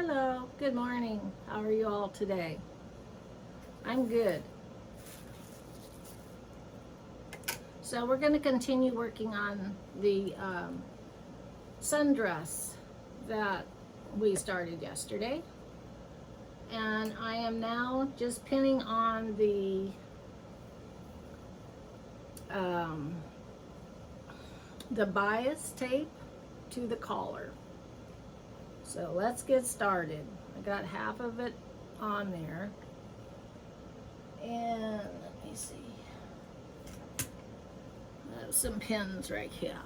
Hello, good morning. How are you all today? I'm good. So we're going to continue working on the sundress that we started yesterday. And I am now just pinning on um, the bias tape to the collar. So let's get started. I got half of it on there. And let me see. I have some pins right here.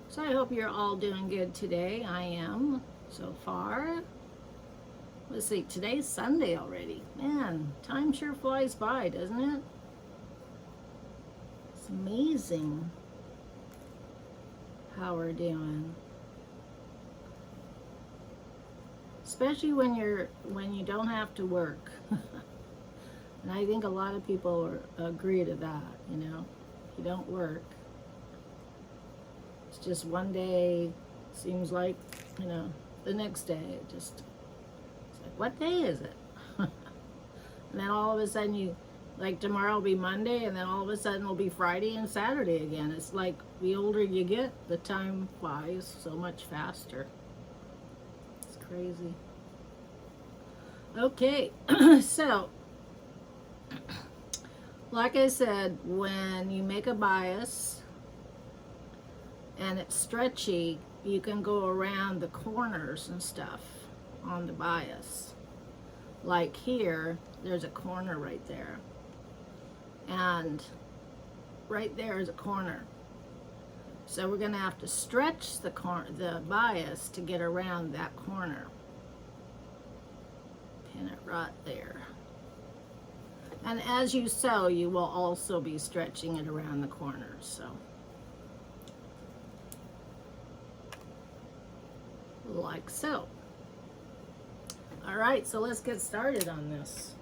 So I hope you're all doing good today. I am so far. Let's see, today's Sunday already. Man, time sure flies by, doesn't it? It's amazing how we're doing. Especially when you don't have to work. And I think a lot of people agree to that, you know. If you don't work, it's just one day seems like, you know, the next day it's like, what day is it? And then all of a sudden like tomorrow will be Monday, and then all of a sudden it'll be Friday and Saturday again. It's like the older you get, the time flies so much faster. It's crazy. Okay, so like I said, when you make a bias and it's stretchy, you can go around the corners and stuff on the bias. Like here, there's a corner right there. And right there is a corner. So we're gonna have to stretch the bias to get around that corner. Pin it right there. And as you sew, you will also be stretching it around the corners. So, like so. All right, so let's get started on this.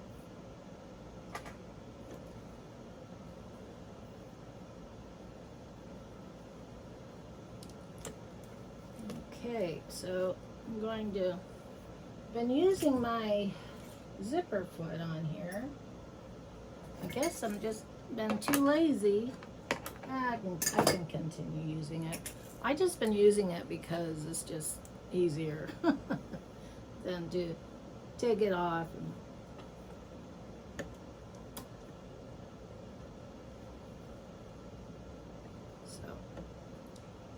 Okay, so I'm going to, been using my zipper foot on here. I guess I'm just been too lazy. I can continue using it. I just been using it because it's just easier than to take it off.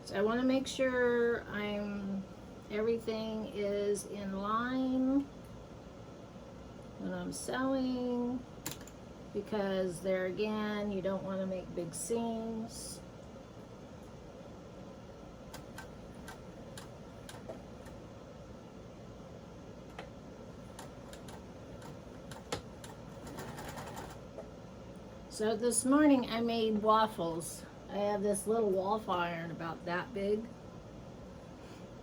So I want to make sure everything is in line when I'm sewing, because there again, you don't want to make big seams. So this morning I made waffles. I have this little waffle iron about that big.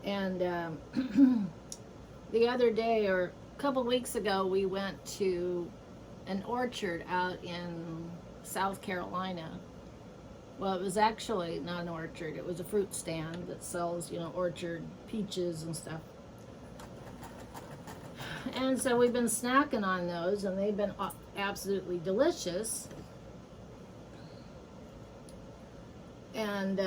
And the other day, or a couple weeks ago, we went to an orchard out in South Carolina. Well, it was actually not an orchard. It was a fruit stand that sells, you know, orchard peaches and stuff. And so we've been snacking on those, and they've been absolutely delicious. And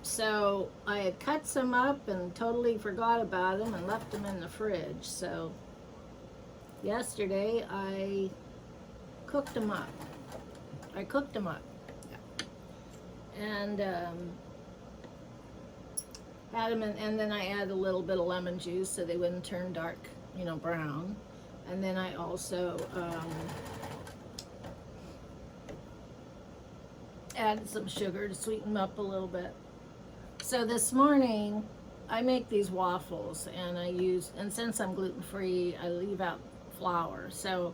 so I had cut some up and totally forgot about them and left them in the fridge. So yesterday I cooked them up. And had them and then I added a little bit of lemon juice so they wouldn't turn dark, you know, brown. And then I also added some sugar to sweeten them up a little bit. So this morning I make these waffles, and and since I'm gluten-free, I leave out flour. So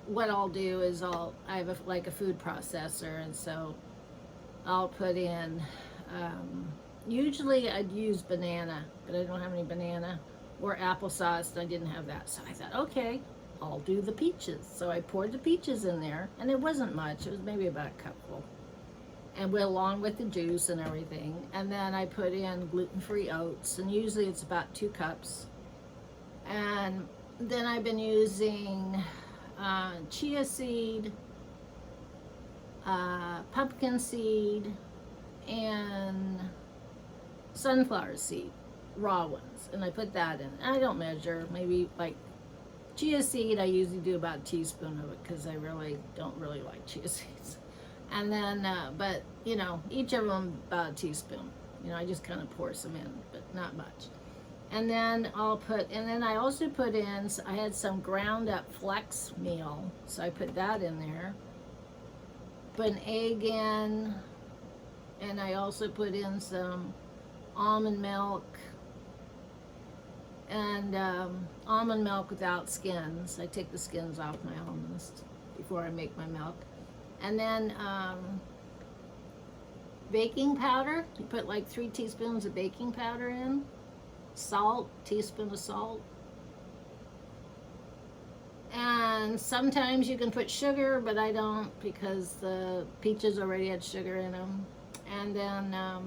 what I'll do is I have like a food processor, and so I'll put in, usually I'd use banana, but I don't have any banana, or applesauce, and I didn't have that. So I thought, okay, I'll do the peaches. So I poured the peaches in there, and it wasn't much. It was maybe about a cupful. And along with the juice and everything. And then I put in gluten-free oats, and usually it's about 2 cups. And then I've been using chia seed, pumpkin seed, and sunflower seed, raw ones. And I put that in. I don't measure, maybe like chia seed, I usually do about a teaspoon of it because I really don't really like chia seeds. And then, but you know, each of them about a teaspoon. You know, I just kind of pour some in, but not much. And then and then I also put in, I had some ground up flex meal, so I put that in there. Put an egg in, and I also put in some almond milk, and almond milk without skins. I take the skins off my almonds before I make my milk. And then baking powder. You put like 3 teaspoons of baking powder in. Salt, teaspoon of salt. And sometimes you can put sugar, but I don't because the peaches already had sugar in them. And then, I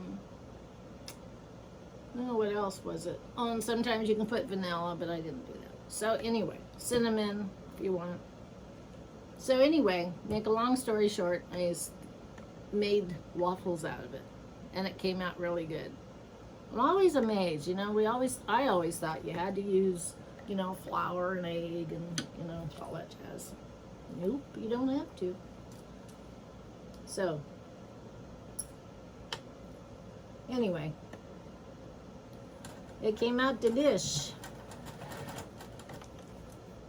don't know what else was it. Oh, and sometimes you can put vanilla, but I didn't do that. So anyway, cinnamon if you want. So anyway, make a long story short, I just made waffles out of it, and it came out really good. I'm always amazed, you know, I always thought you had to use, you know, flour and egg and, you know, all that jazz. Nope, you don't have to. So, anyway, it came out delish.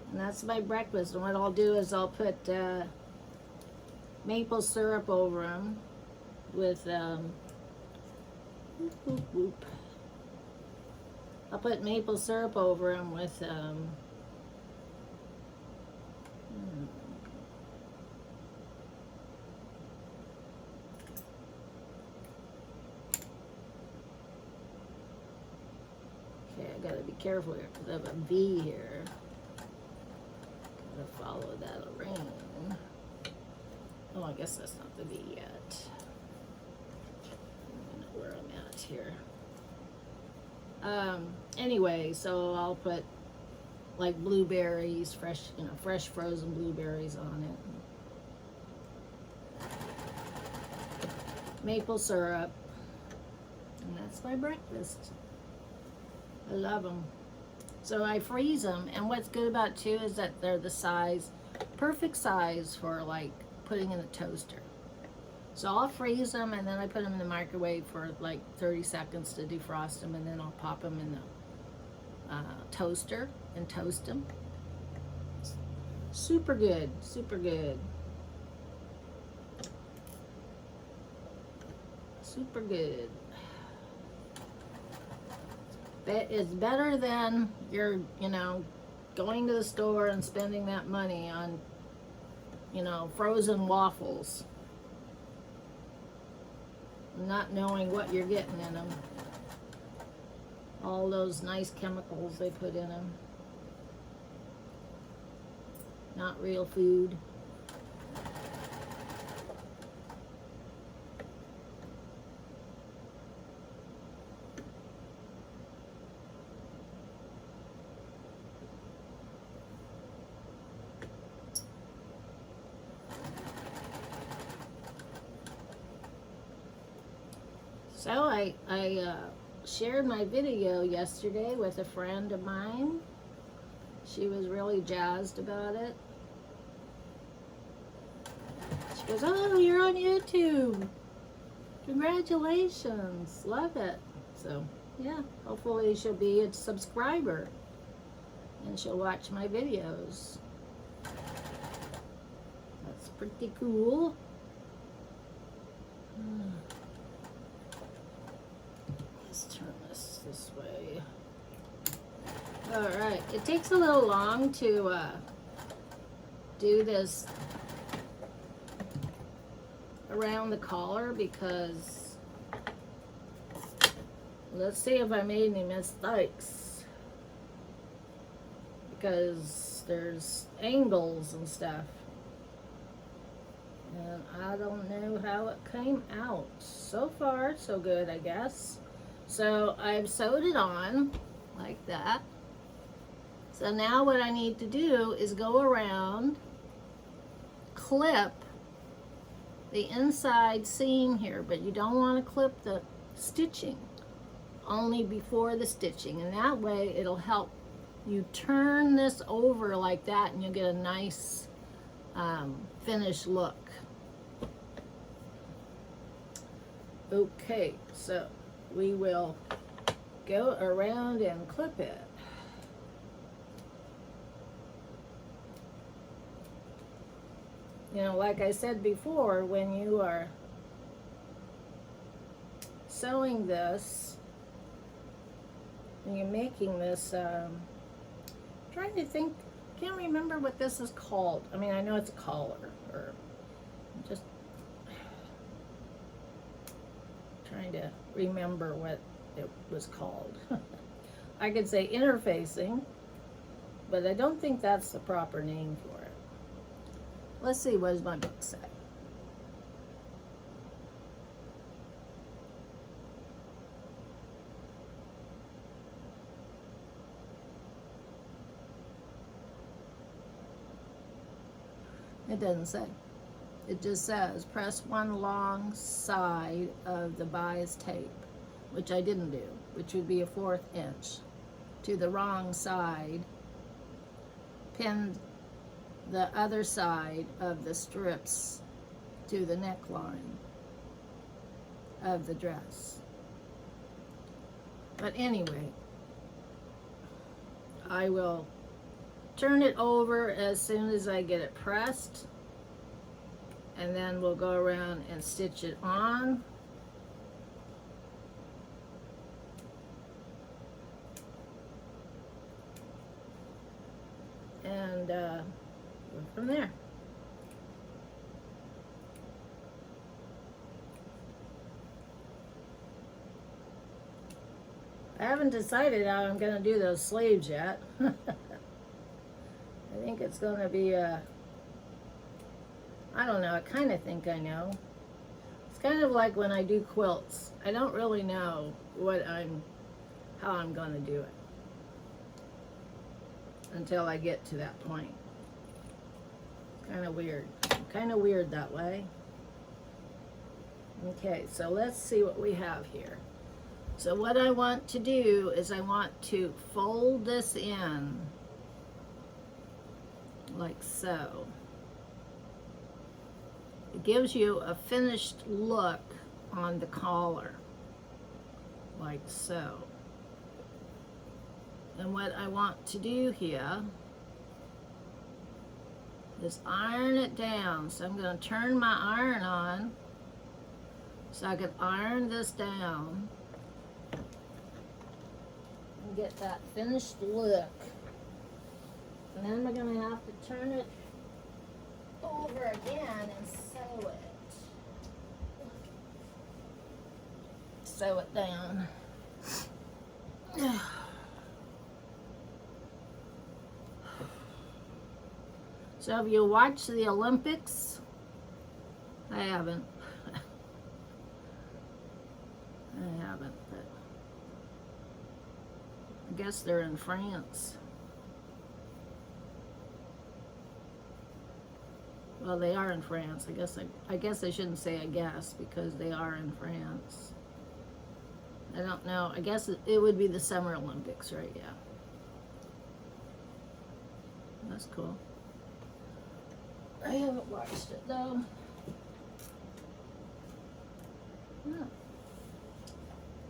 And that's my breakfast. And what I'll do is I'll put maple syrup over them with, whoop, whoop, whoop. I'll put maple syrup over them with, okay, I gotta be careful here because I have a V here. Gotta follow that around. Oh, I guess that's not the V yet. I don't know where I'm at here. Anyway, so I'll put like blueberries, fresh, you know, fresh frozen blueberries on it. Maple syrup. And that's my breakfast. I love them. So I freeze them, and what's good about it too is that they're the size, perfect size for like putting in a toaster. So I'll freeze them, and then I put them in the microwave for like 30 seconds to defrost them, and then I'll pop them in the toaster and toast them. Super good, super good. Super good. It's better than you're, you know, going to the store and spending that money on, you know, frozen waffles. Not knowing what you're getting in them. All those nice chemicals they put in them. Not real food. So I shared my video yesterday with a friend of mine. She was really jazzed about it. She goes, "Oh, you're on YouTube. Congratulations. Love it." So, yeah, hopefully she'll be a subscriber and she'll watch my videos. That's pretty cool. Turn this way. All right, it takes a little long to do this around the collar because let's see if I made any mistakes, because there's angles and stuff and I don't know how it came out. So far so good, I guess. So I've sewed it on like that, So now what I need to do is go around, clip the inside seam here, but you don't want to clip the stitching, only before the stitching, and that way it'll help you turn this over like that and you'll get a nice finished look. Okay, so we will go around and clip it. You know, like I said before, when you are sewing this, when you're making this, trying to think, can't remember what this is called. I mean, I know it's a collar, or just trying to remember what it was called. I could say interfacing, but I don't think that's the proper name for it. Let's see, what does my book say? It doesn't say. It just says press one long side of the bias tape, which I didn't do, which would be a 1/4 inch, to the wrong side. Pin the other side of the strips to the neckline of the dress. But anyway, I will turn it over as soon as I get it pressed, and then we'll go around and stitch it on. And go from there. I haven't decided how I'm going to do those sleeves yet. I think it's going to be I don't know, I kind of think I know. It's kind of like when I do quilts. I don't really know how I'm going to do it until I get to that point. Kind of weird. Kind of weird that way. Okay, so let's see what we have here. So what I want to do is I want to fold this in like so. It gives you a finished look on the collar, like so. And what I want to do here is iron it down. So I'm going to turn my iron on so I can iron this down and get that finished look. And then we're going to have to turn it over again and sew it. Sew it down. So have you watched the Olympics? I haven't. I haven't, but I guess they're in France. Well, they are in France. I guess I shouldn't say I guess, because they are in France. I don't know. I guess it would be the Summer Olympics, right? Yeah. That's cool. I haven't watched it though. No.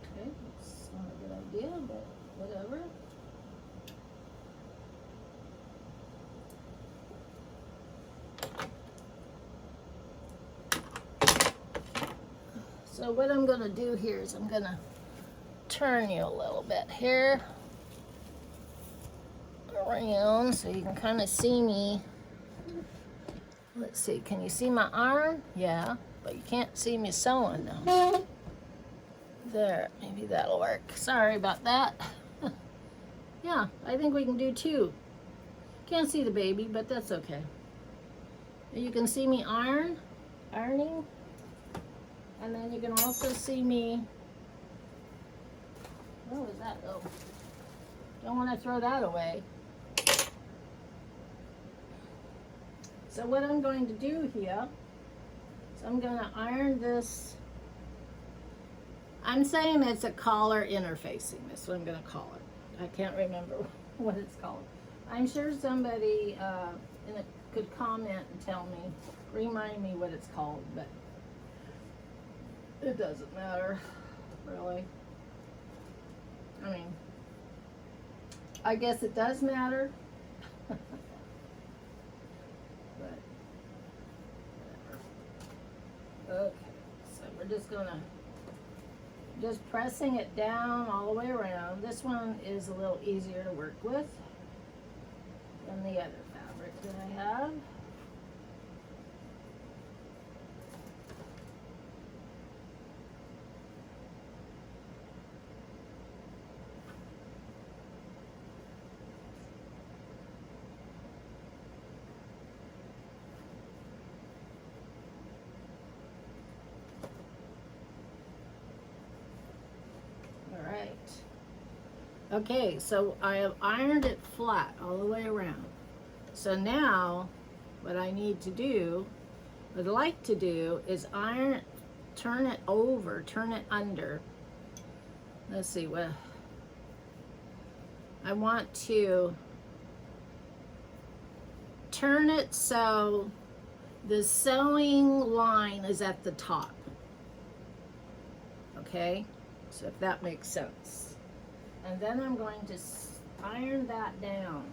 Okay, that's not a good idea, but whatever. So what I'm going to do here is I'm going to turn you a little bit here around so you can kind of see me. Let's see, can you see my arm? Yeah, but you can't see me sewing though. There, maybe that'll work. Sorry about that. Yeah, I think we can do two. Can't see the baby, but that's okay. You can see me ironing. And then you can also see me, where was that though? Don't want to throw that away. So what I'm going to do here is I'm going to iron this. I'm saying it's a collar interfacing. That's what I'm going to call it. I can't remember what it's called. I'm sure somebody could comment and tell me, remind me what it's called, but it doesn't matter, really. I mean, I guess it does matter, but whatever. Okay, so we're just pressing it down all the way around. This one is a little easier to work with than the other fabric that I have. Okay, so I have ironed it flat all the way around. So now, what I need to do, what I'd like to do is iron it, turn it over, turn it under. Let's see, what I want to turn it so the sewing line is at the top. Okay, so if that makes sense. And then I'm going to iron that down.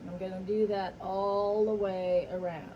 I'm going to do that all the way around.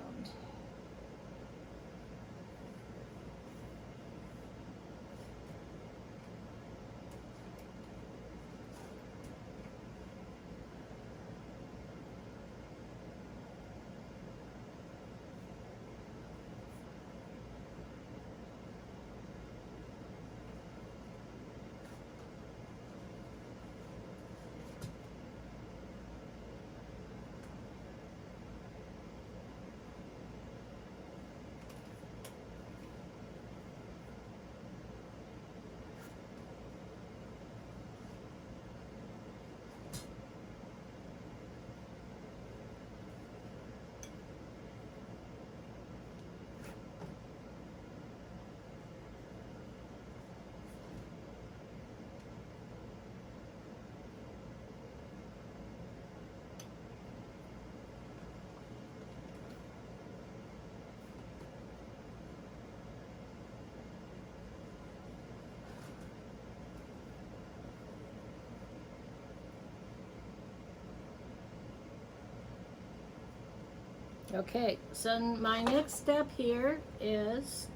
Okay, so my next step here is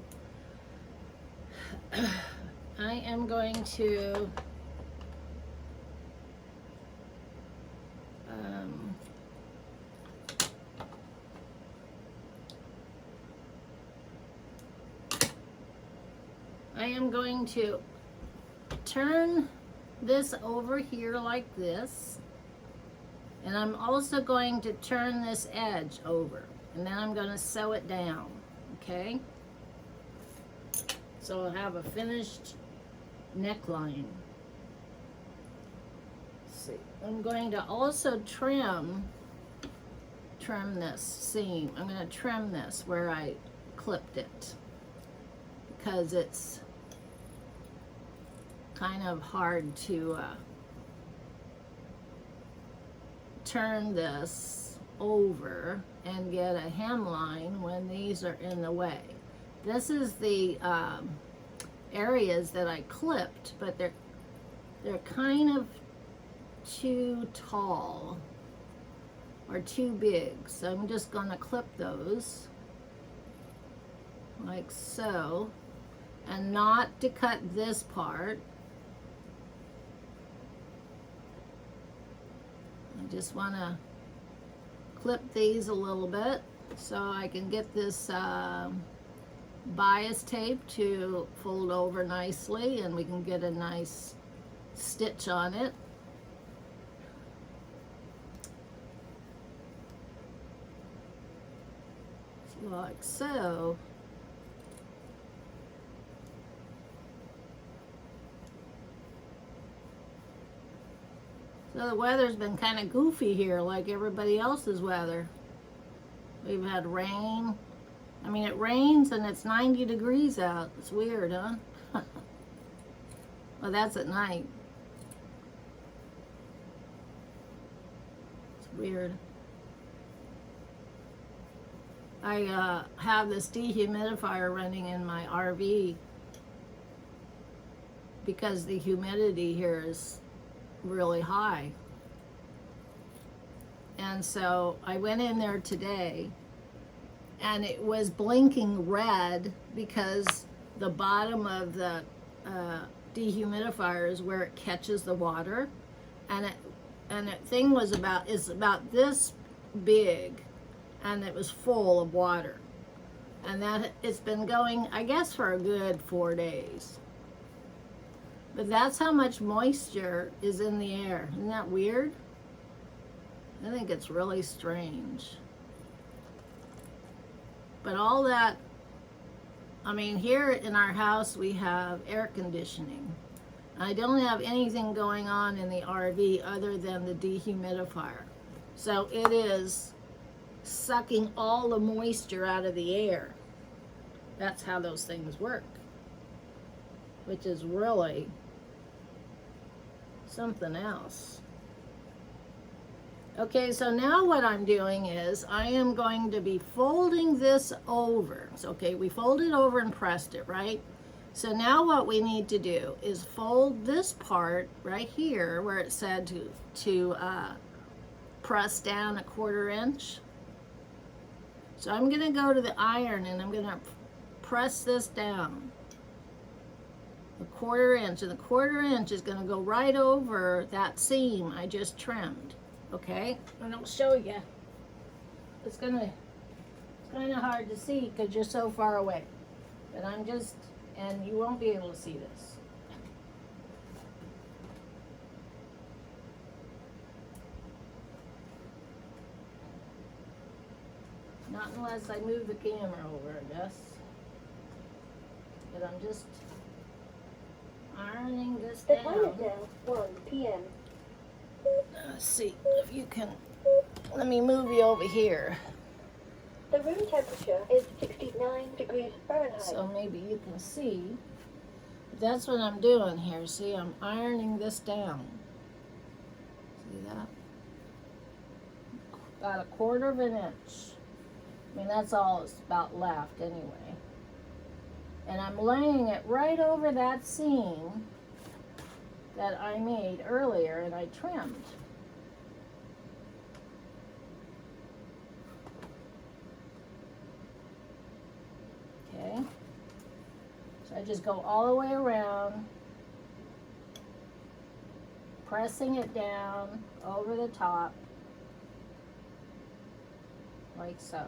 I am going to turn this over here like this, and I'm also going to turn this edge over, and then I'm going to sew it down. Okay, so I'll have a finished neckline. Let's see, I'm going to also trim this seam. I'm going to trim this where I clipped it, because it's kind of hard to turn this over and get a hemline when these are in the way. This is the areas that I clipped, but they're kind of too tall or too big, so I'm just going to clip those like so, and not to cut this part. I just want to clip these a little bit so I can get this bias tape to fold over nicely, and we can get a nice stitch on it. Like so. So the weather's been kind of goofy here, like everybody else's weather. We've had rain. I mean, it rains and it's 90 degrees out. It's weird, huh? Well, that's at night. It's weird. I have this dehumidifier running in my RV because the humidity here is really high. And so I went in there today and it was blinking red because the bottom of the dehumidifier is where it catches the water, and the thing was about this big, and it was full of water, and that it's been going, I guess, for a good 4 days. But that's how much moisture is in the air. Isn't that weird? I think it's really strange. But all that, I mean, here in our house we have air conditioning. I don't have anything going on in the RV other than the dehumidifier. So it is sucking all the moisture out of the air. That's how those things work, which is really something else. Okay, so now what I'm doing is I am going to be folding this over. So, okay, we folded over and pressed it, right? So now what we need to do is fold this part right here where it said to press down 1/4 inch. So I'm gonna go to the iron and I'm gonna press this down 1/4 inch, and the 1/4 inch is gonna go right over that seam I just trimmed. Okay, and I'll show you. It's kind of hard to see because you're so far away, but and you won't be able to see this. Not unless I move the camera over, I guess. But I'm just ironing this down. The time is now 1 p.m. Let's see if you can, let me move you over here. The room temperature is 69 degrees Fahrenheit. So maybe you can see. That's what I'm doing here. See, I'm ironing this down. See that? About 1/4 inch. I mean, that's all it's about left anyway. And I'm laying it right over that seam that I made earlier and I trimmed. Okay. So I just go all the way around, pressing it down over the top, like so.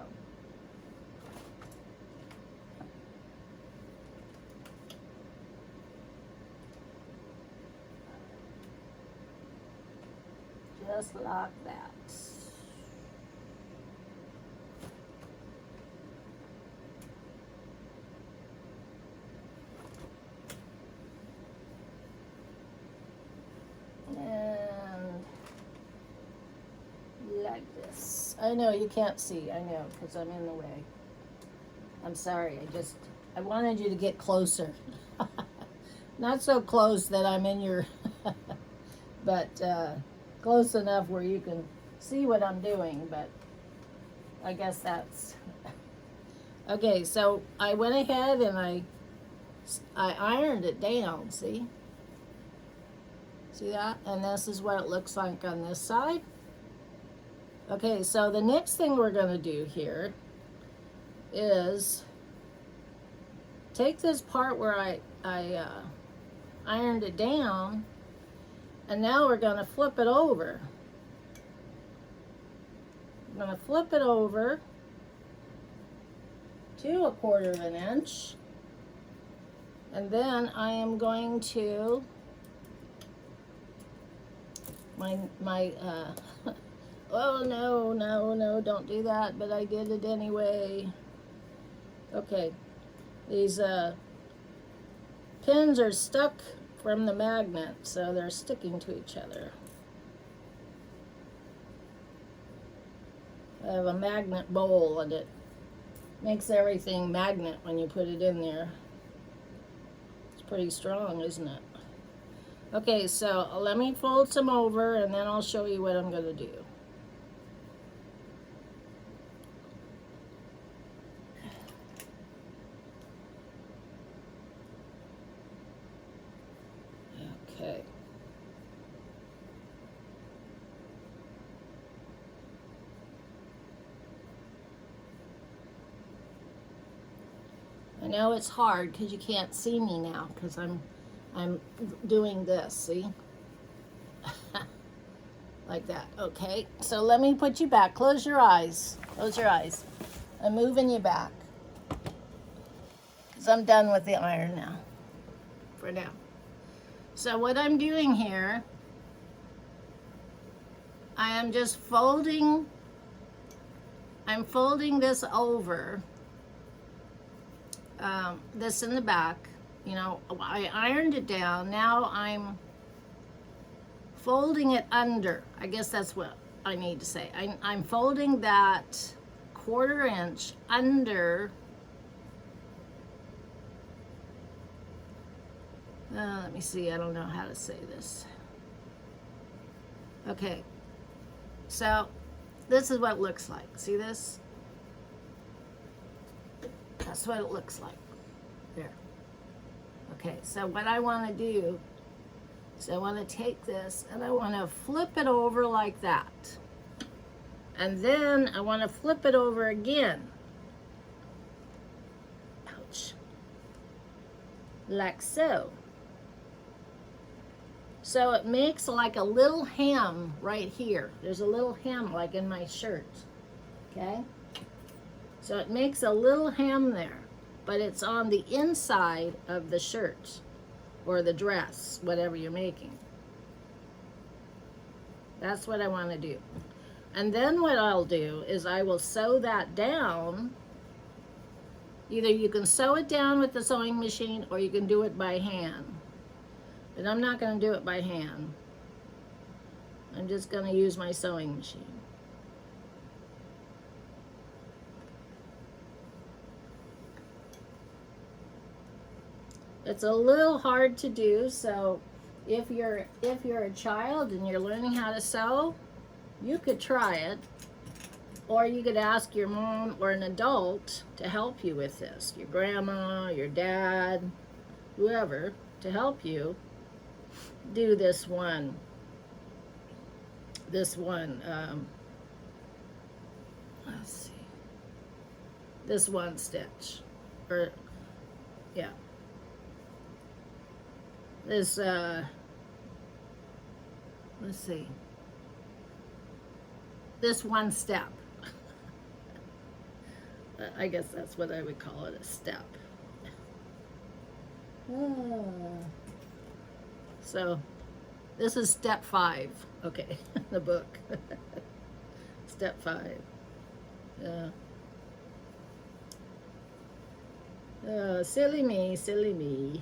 Just like that. And like this. I know you can't see, I know, because I'm in the way. I'm sorry, I wanted you to get closer. Not so close that I'm in your, but close enough where you can see what I'm doing, but I guess that's okay. So I went ahead and I ironed it down, see that? And this is what it looks like on this side. Okay, so the next thing we're going to do here is take this part where I ironed it down, and now we're going to flip it over. I'm going to flip it over to 1/4 inch, and then I am going to oh no, don't do that, but I did it anyway. Okay, these pins are stuck from the magnet, so they're sticking to each other. I have a magnet bowl, and it makes everything magnet when you put it in there. It's pretty strong, isn't it? Okay, so let me fold some over, and then I'll show you what I'm going to do. Okay. I know it's hard because you can't see me now because I'm doing this, see? Like that. Okay, so let me put you back. Close your eyes. Close your eyes. I'm moving you back because I'm done with the iron now, for now. So what I'm doing here, I am just folding, I'm folding this over, this in the back. You know, I ironed it down. Now I'm folding it under. I guess that's what I need to say. I'm folding that 1/4 inch under. Let me see. I don't know how to say this. Okay. So this is what it looks like. See this? That's what it looks like. There. Okay. So what I want to do, so I want to take this and I want to flip it over like that. And then I want to flip it over again. Ouch. Like so. So it makes like a little hem right here. There's a little hem like in my shirt. Okay? So it makes a little hem there. But it's on the inside of the shirt. Or the dress, whatever you're making. That's what I want to do. And then what I'll do is I will sew that down. Either you can sew it down with the sewing machine or you can do it by hand. But I'm not going to do it by hand. I'm just going to use my sewing machine. It's a little hard to do, so if you're a child and you're learning how to sew, you could try it, or you could ask your mom or an adult to help you with this, your grandma, your dad, whoever, to help you do this one, let's see, this one stitch, or, yeah. This, let's see, this one step. I guess that's what I would call it, a step. So, this is step 5, okay, the book. Step 5. Silly me, silly me.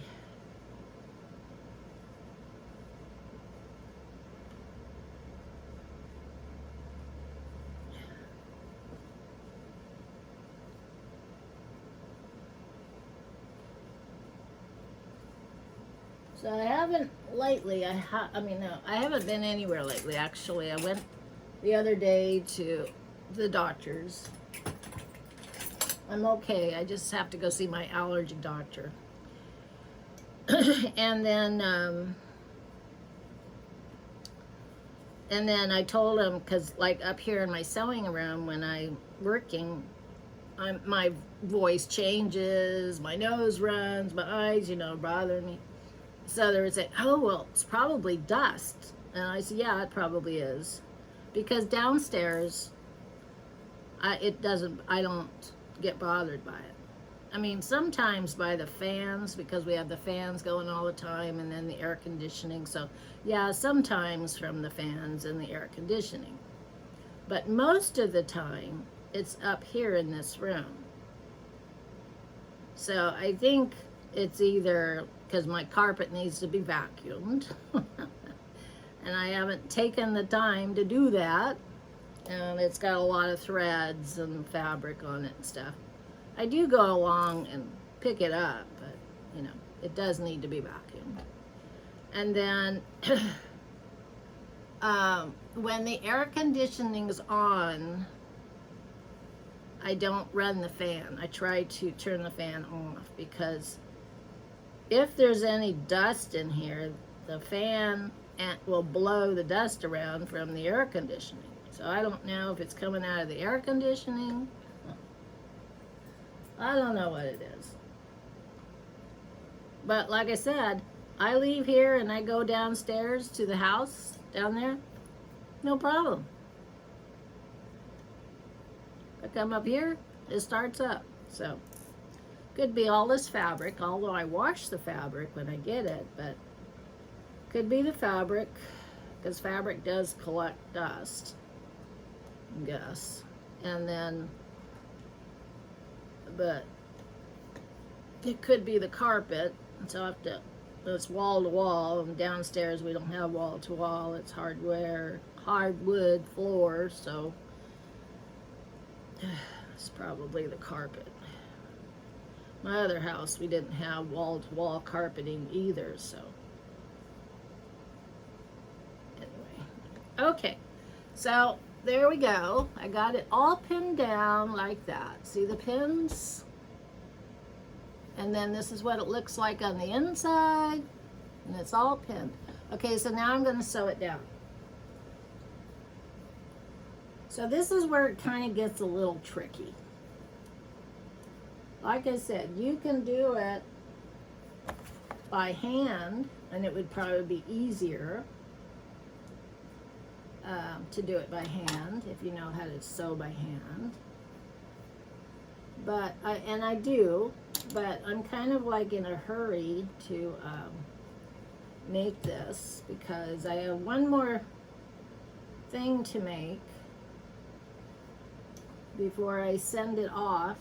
So I haven't lately, I haven't been anywhere lately, actually. I went the other day to the doctor's. I'm okay, I just have to go see my allergy doctor. And then I told him, because like up here in my sewing room when I'm working, my voice changes, my nose runs, my eyes, bother me. So they would say, oh, well, it's probably dust. And I said, yeah, it probably is. Because downstairs, I don't get bothered by it. I mean, sometimes by the fans, because we have the fans going all the time, and then the air conditioning. So, yeah, sometimes from the fans and the air conditioning. But most of the time, it's up here in this room. So I think it's either because my carpet needs to be vacuumed and I haven't taken the time to do that, and it's got a lot of threads and fabric on it and stuff. I do go along and pick it up, but you know, it does need to be vacuumed. And then when the air conditioning's on, I don't run the fan. I try to turn the fan off, because if there's any dust in here, the fan will blow the dust around from the air conditioning. So I don't know if it's coming out of the air conditioning. I don't know what it is. But like I said, I leave here and I go downstairs to the house down there. No problem. I come up here, it starts up. So could be all this fabric, although I wash the fabric when I get it, but could be the fabric, because fabric does collect dust, I guess. And then, but it could be the carpet, so I have to, it's wall to wall, and downstairs we don't have wall to wall, it's hardwood floor, so it's probably the carpet. My other house, we didn't have wall to wall carpeting either, so anyway. Okay, so there we go. I got it all pinned down like that. See the pins? And then this is what it looks like on the inside, and it's all pinned. Okay, so now I'm going to sew it down. So this is where it kind of gets a little tricky. Like I said, you can do it by hand, and it would probably be easier to do it by hand if you know how to sew by hand. But I do, but I'm kind of like in a hurry to make this, because I have one more thing to make before I send it off,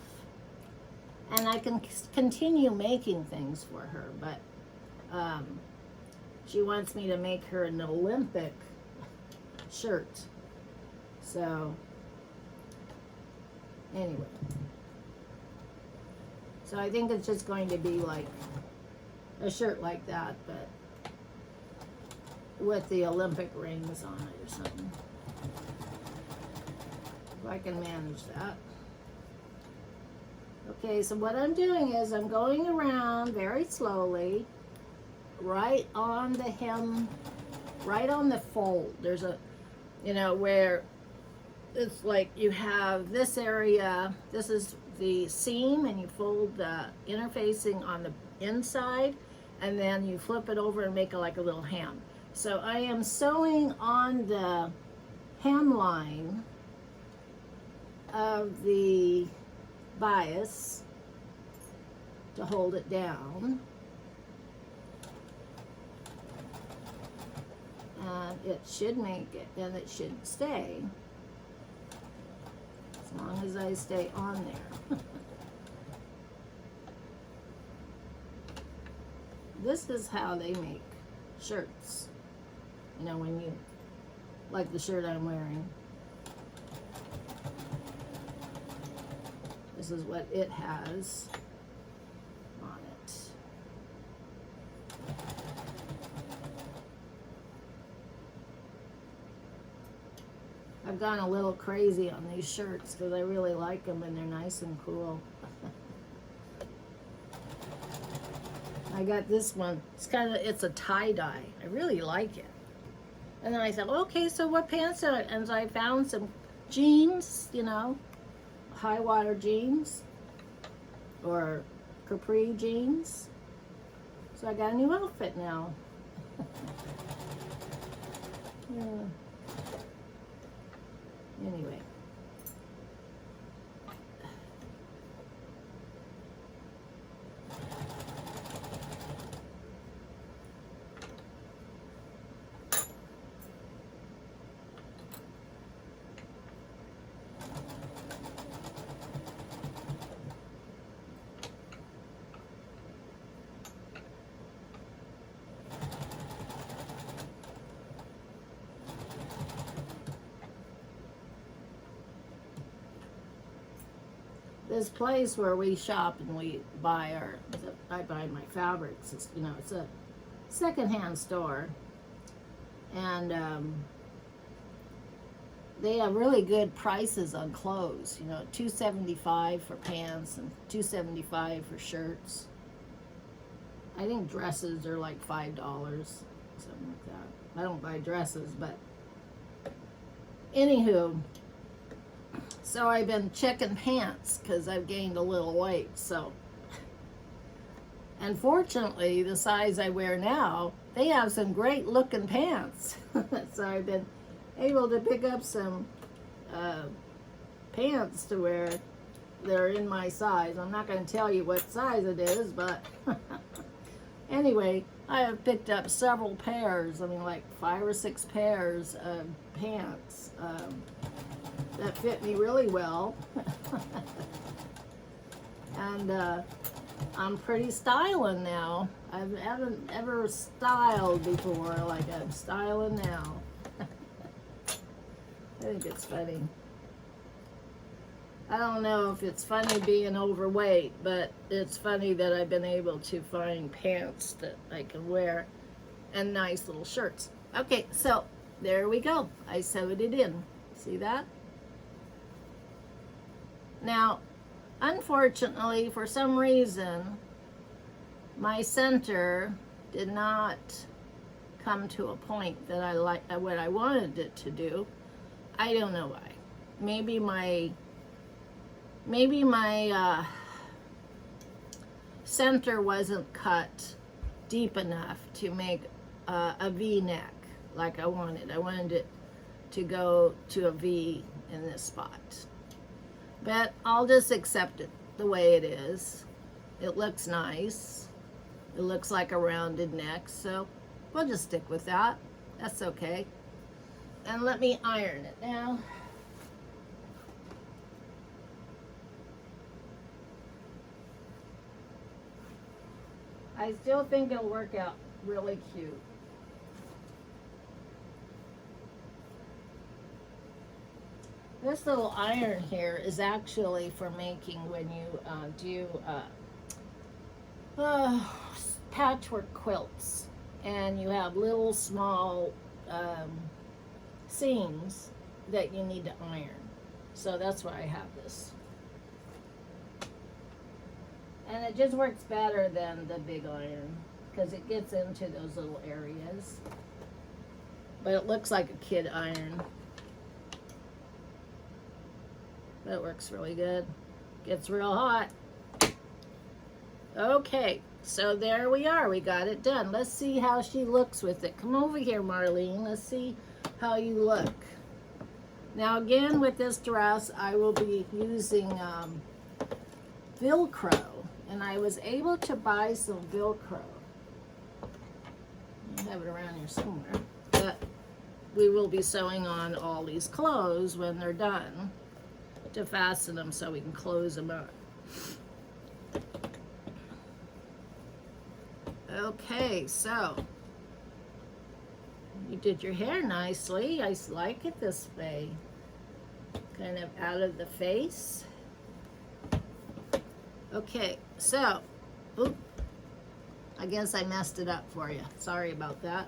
and I can continue making things for her, but she wants me to make her an Olympic shirt. So anyway, so I think it's just going to be like a shirt like that, but with the Olympic rings on it or something. If I can manage that. Okay, so what I'm doing is I'm going around very slowly, right on the hem, right on the fold. There's a, you know, where it's like you have this area, this is the seam, and you fold the interfacing on the inside, and then you flip it over and make it like a little hem. So I am sewing on the hemline of the bias to hold it down, and it should make it, and it should stay as long as I stay on there. This is how they make shirts, you know, when you, like the shirt I'm wearing. This is what it has on it. I've gone a little crazy on these shirts because I really like them and they're nice and cool. I got this one. It's a tie-dye. I really like it. And then I thought, okay, so what pants are it? And so I found some jeans, you know, high water jeans or capri jeans. So I got a new outfit now. Yeah. Anyway. this place where we shop and we buy I buy my fabrics. It's a secondhand store, and they have really good prices on clothes. $2.75 for pants and $2.75 for shirts. I think dresses are like $5, something like that. I don't buy dresses, but anywho. So I've been checking pants because I've gained a little weight. So, unfortunately, the size I wear now, they have some great looking pants. So I've been able to pick up some pants to wear. They're in my size. I'm not going to tell you what size it is, but anyway, I have picked up several pairs. Like 5 or 6 pairs of pants. That fit me really well. And I'm pretty styling now. I haven't ever styled before like I'm styling now. I think it's funny. I don't know if it's funny being overweight, but it's funny that I've been able to find pants that I can wear and nice little shirts. Okay, so there we go. I sewed it in. See that? Now, unfortunately, for some reason, my center did not come to a point that what I wanted it to do. I don't know why. Maybe my center wasn't cut deep enough to make a V neck like I wanted. I wanted it to go to a V in this spot. But I'll just accept it the way it is. It looks nice. It looks like a rounded neck, so we'll just stick with that. That's okay. And let me iron it now. I still think it'll work out really cute. This little iron here is actually for making when you do patchwork quilts and you have little small seams that you need to iron. So that's why I have this. And it just works better than the big iron because it gets into those little areas. But it looks like a kid iron. That works really good. Gets real hot. Okay, so there we are. We got it done. Let's see how she looks with it. Come over here, Marlene. Let's see how you look. Now again, with this dress, I will be using Velcro. And I was able to buy some Velcro. I have it around here somewhere. But we will be sewing on all these clothes when they're done to fasten them so we can close them up. Okay, so you did your hair nicely. I like it this way. Kind of out of the face. Okay, so, oop, I guess I messed it up for you. Sorry about that.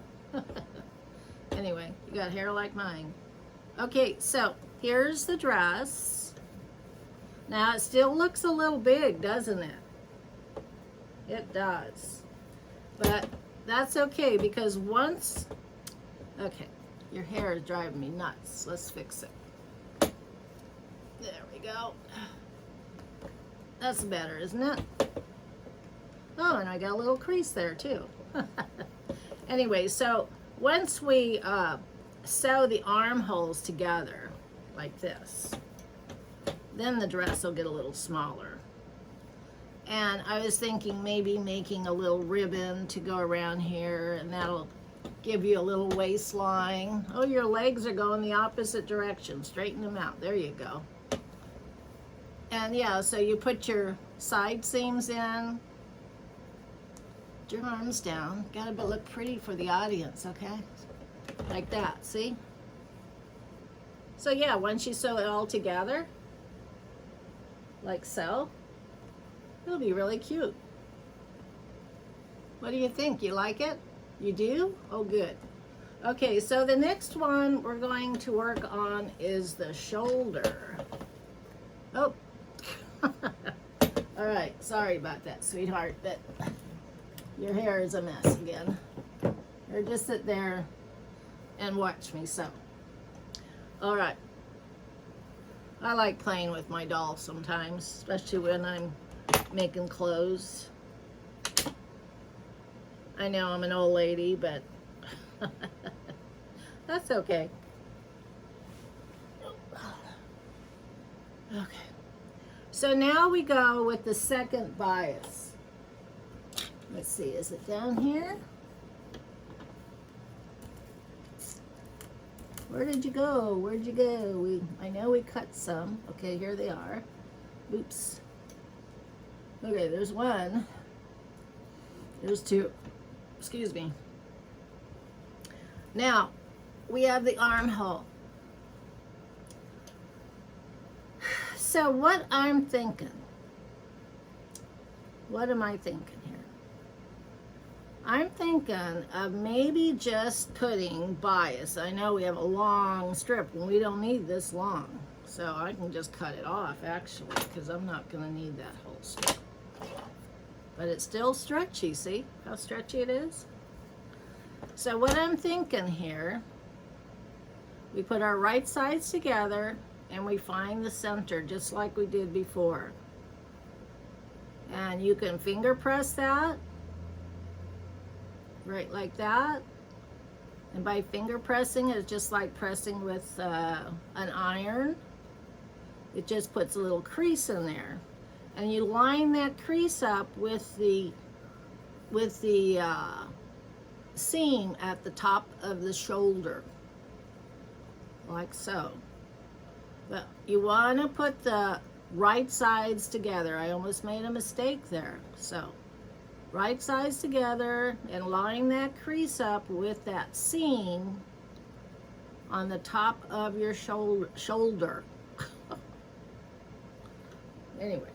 Anyway, you got hair like mine. Okay, so here's the dress. Now it still looks a little big, doesn't it? It does. But that's okay because once, okay, your hair is driving me nuts. Let's fix it. There we go. That's better, isn't it? Oh, and I got a little crease there too. Anyway, so once we sew the armholes together like this, then the dress will get a little smaller. And I was thinking maybe making a little ribbon to go around here, and that'll give you a little waistline. Oh, your legs are going the opposite direction. Straighten them out. There you go. And yeah, so you put your side seams in, your arms down. Gotta look pretty for the audience, okay? Like that, see? So yeah, once you sew it all together, like so. It'll be really cute. What do you think? You like it? You do? Oh, good. Okay, so the next one we're going to work on is the shoulder. Oh. All right, sorry about that, sweetheart, but your hair is a mess again. Or just sit there and watch me sew. All right. I like playing with my doll sometimes, especially when I'm making clothes. I know I'm an old lady, but that's okay. Okay. So now we go with the second bias. Let's see, is it down here? Where did you go? Where'd you go? I know we cut some. Okay, here they are. Oops. Okay, there's one. There's two. Excuse me. Now, we have the armhole. So what I'm thinking, what am I thinking here? I'm thinking of maybe just putting bias. I know we have a long strip and we don't need this long. So I can just cut it off actually, because I'm not gonna need that whole strip. But it's still stretchy, see how stretchy it is? So what I'm thinking here, we put our right sides together and we find the center just like we did before. And you can finger press that, right like that. And by finger pressing, it's just like pressing with an iron. It just puts a little crease in there. And you line that crease up with the seam at the top of the shoulder, like so. But you want to put the right sides together. I almost made a mistake there. So right sides together and line that crease up with that seam on the top of your shoulder. Anyway.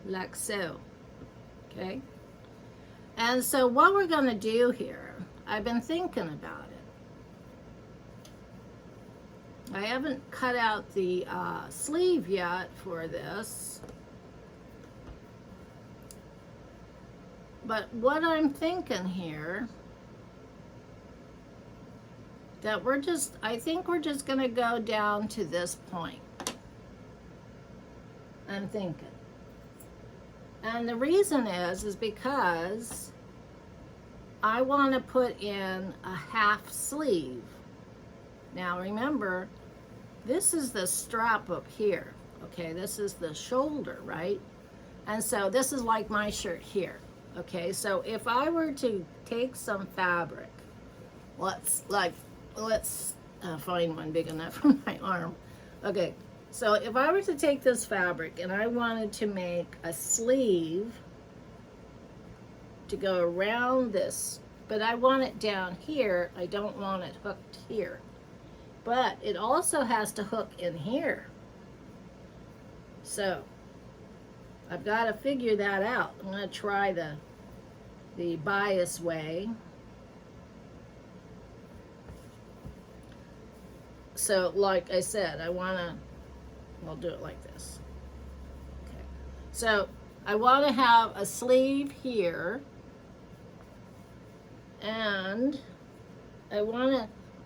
Like so. Okay? And so what we're going to do here, I've been thinking about it. I haven't cut out the sleeve yet for this. But what I'm thinking here, that I think we're just going to go down to this point. I'm thinking. And the reason is because I want to put in a half sleeve. Now remember, this is the strap up here. Okay, this is the shoulder, right? And so this is like my shirt here. Okay, so if I were to take some fabric, let's find one big enough for my arm. Okay, so if I were to take this fabric and I wanted to make a sleeve to go around this, but I want it down here, I don't want it hooked here. But it also has to hook in here. So I've got to figure that out. I'm going to try the bias way. So like I said, I'll do it like this. Okay. So I want to have a sleeve here. And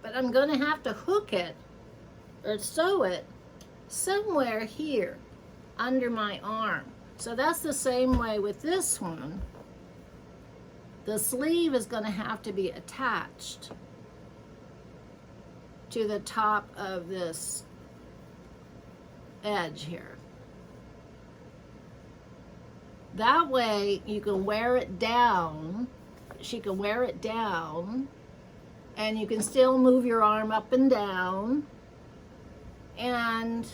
but I'm going to have to hook it or sew it somewhere here under my arm. So that's the same way with this one. The sleeve is going to have to be attached to the top of this edge here. That way you can wear it down. She can wear it down. And you can still move your arm up and down. And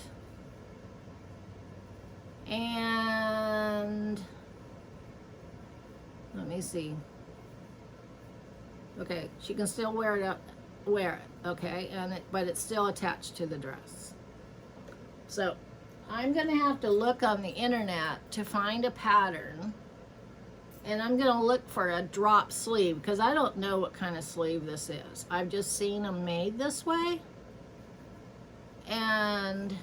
let me see. Okay, she can still wear it up wear it, okay? But it's still attached to the dress. So I'm gonna have to look on the internet to find a pattern, and I'm gonna look for a drop sleeve because I don't know what kind of sleeve this is. I've just seen them made this way, and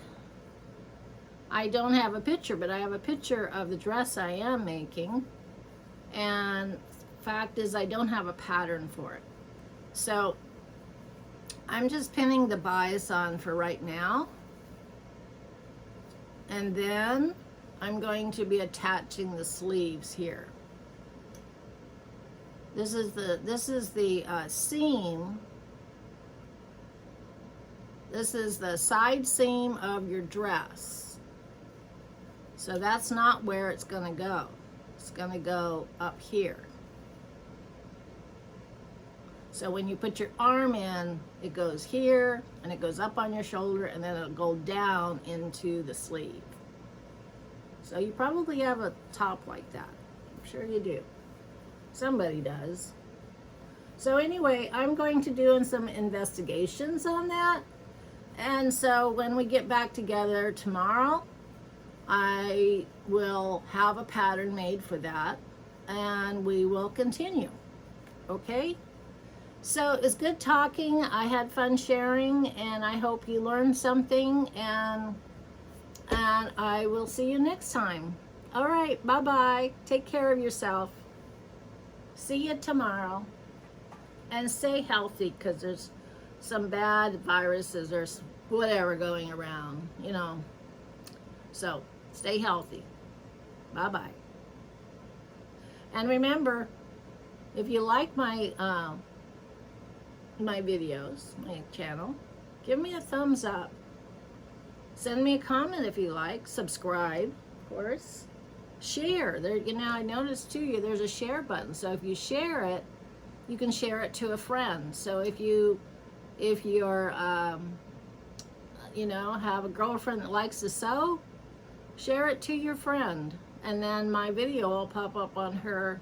I don't have a picture, but I have a picture of the dress I am making, and fact is I don't have a pattern for it. So I'm just pinning the bias on for right now, and then I'm going to be attaching the sleeves here. This is the seam. This is the side seam of your dress. So that's not where it's going to go. It's going to go up here. So when you put your arm in, it goes here, and it goes up on your shoulder, and then it'll go down into the sleeve. So you probably have a top like that. I'm sure you do. Somebody does. So anyway, I'm going to do some investigations on that. And so when we get back together tomorrow, I will have a pattern made for that, and we will continue. Okay? So it's good talking. I had fun sharing, and I hope you learned something, and I will see you next time. All right, bye-bye. Take care of yourself. See you tomorrow. And stay healthy, because there's some bad viruses or whatever going around, you know. So stay healthy. Bye-bye. And remember, if you like my my videos, my channel, give me a thumbs up. Send me a comment if you like. Subscribe, of course. Share. There, you know, I noticed too, there's a share button. So if you share it, you can share it to a friend. So if you're you know, have a girlfriend that likes to sew, share it to your friend, and then my video will pop up on her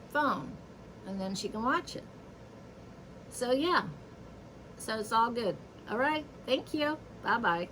phone, and then she can watch it. So yeah, so it's all good. All right, thank you. Bye-bye.